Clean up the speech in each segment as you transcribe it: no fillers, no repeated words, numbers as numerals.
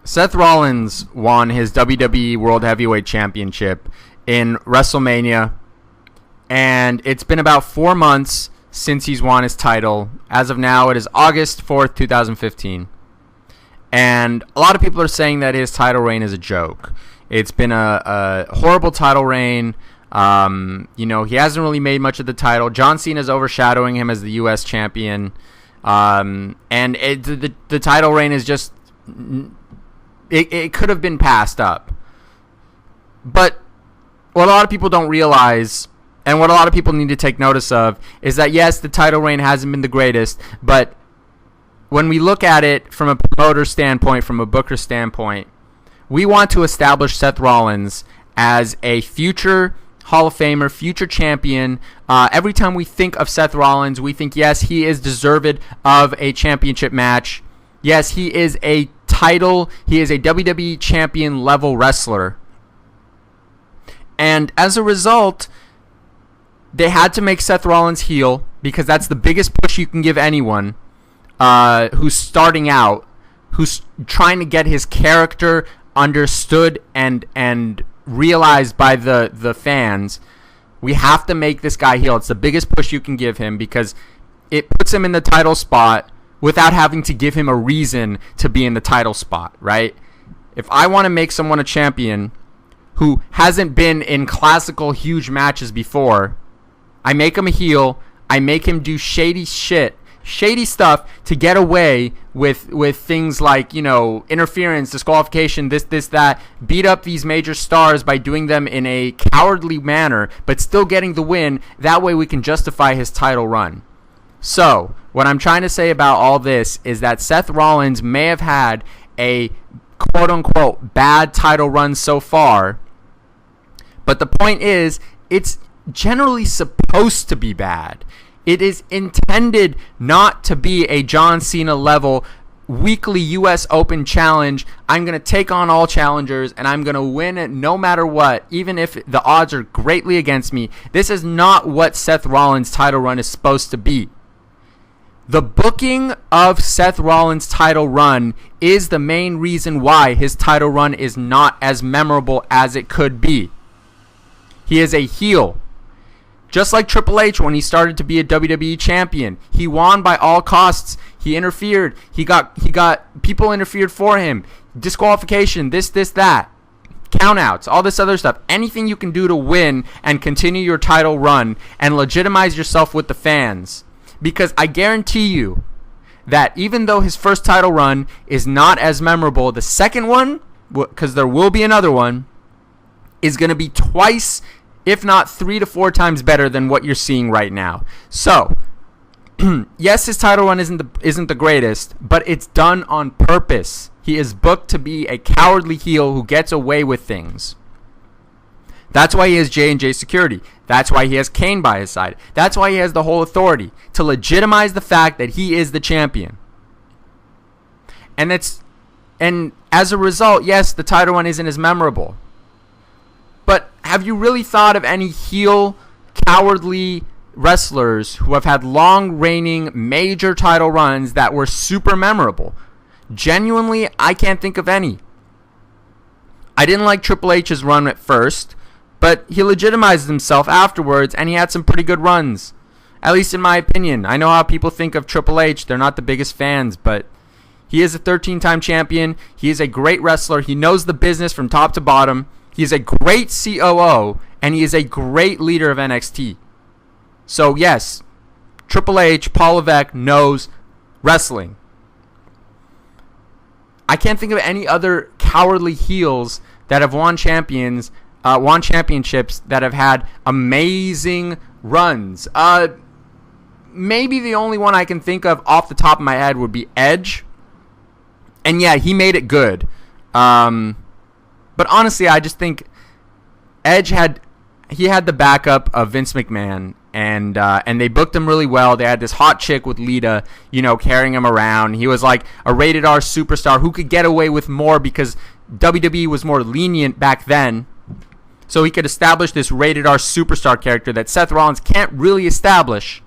Seth Rollins won his WWE World Heavyweight Championship in WrestleMania, and it's been about 4 months since he's won his title. As of now, it is August 4th, 2015. And a lot of people are saying that his title reign is a joke. It's been a horrible title reign. He hasn't really made much of the title. John Cena is overshadowing him as the U.S. champion. The title reign is just... It could have been passed up. But what a lot of people don't realize, and what a lot of people need to take notice of, is that yes, the title reign hasn't been the greatest, but when we look at it from a promoter standpoint, from a booker standpoint, we want to establish Seth Rollins as a future Hall of Famer, future champion. Every time we think of Seth Rollins, we think, yes, he is deserved of a championship match. Yes, he is a WWE champion level wrestler. And as a result, they had to make Seth Rollins heel because that's the biggest push you can give anyone who's starting out, who's trying to get his character understood and realized by the fans. We have to make this guy heel. It's the biggest push you can give him because it puts him in the title spot without having to give him a reason to be in the title spot, right? If I want to make someone a champion who hasn't been in classical huge matches before, I make him a heel. I make him do shady stuff to get away with things like, interference, disqualification, this, that, beat up these major stars by doing them in a cowardly manner, but still getting the win. That way we can justify his title run. So, what I'm trying to say about all this is that Seth Rollins may have had a quote-unquote bad title run so far, but the point is, it's generally supposed to be bad. It is intended not to be a John Cena level weekly U.S. Open challenge. I'm going to take on all challengers and I'm going to win it no matter what, even if the odds are greatly against me. This is not what Seth Rollins' title run is supposed to be. The booking of Seth Rollins' title run is the main reason why his title run is not as memorable as it could be. He is a heel. Just like Triple H when he started to be a WWE champion. He won by all costs. He interfered. He got people interfered for him. Disqualification, this, that. Countouts, all this other stuff. Anything you can do to win and continue your title run and legitimize yourself with the fans. Because I guarantee you that even though his first title run is not as memorable, the second one, because there will be another one, is going to be twice, if not 3 to 4 times better than what you're seeing right now. So, yes, his title run isn't the greatest, but it's done on purpose. He is booked to be a cowardly heel who gets away with things. That's why he has J&J security. That's why he has Kane by his side. That's why he has the whole authority to legitimize the fact that he is the champion. And as a result, yes, the title run isn't as memorable. But have you really thought of any heel, cowardly wrestlers who have had long-reigning major title runs that were super memorable? Genuinely, I can't think of any. I didn't like Triple H's run at first, but he legitimized himself afterwards, and he had some pretty good runs. At least in my opinion. I know how people think of Triple H. They're not the biggest fans, but he is a 13-time champion. He is a great wrestler. He knows the business from top to bottom. He is a great COO, and he is a great leader of NXT. So, yes, Triple H, Paul Levesque knows wrestling. I can't think of any other cowardly heels that have won championships that have had amazing runs. Maybe the only one I can think of off the top of my head would be Edge. And yeah, he made it good. But honestly, I just think Edge had the backup of Vince McMahon, and they booked him really well. They had this hot chick with Lita, carrying him around. He was like a rated R superstar who could get away with more because WWE was more lenient back then. So he could establish this rated R superstar character that Seth Rollins can't really establish.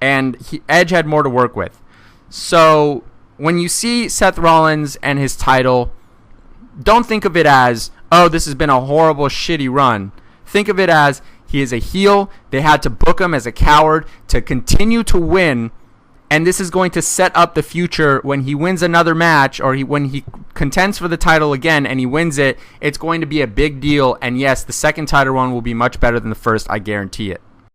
And Edge had more to work with. So when you see Seth Rollins and his title, don't think of it as, oh, this has been a horrible, shitty run. Think of it as he is a heel. They had to book him as a coward to continue to win, and this is going to set up the future when he wins another match, or when he contends for the title again and he wins it. It's going to be a big deal, and yes, the second title run will be much better than the first. I guarantee it.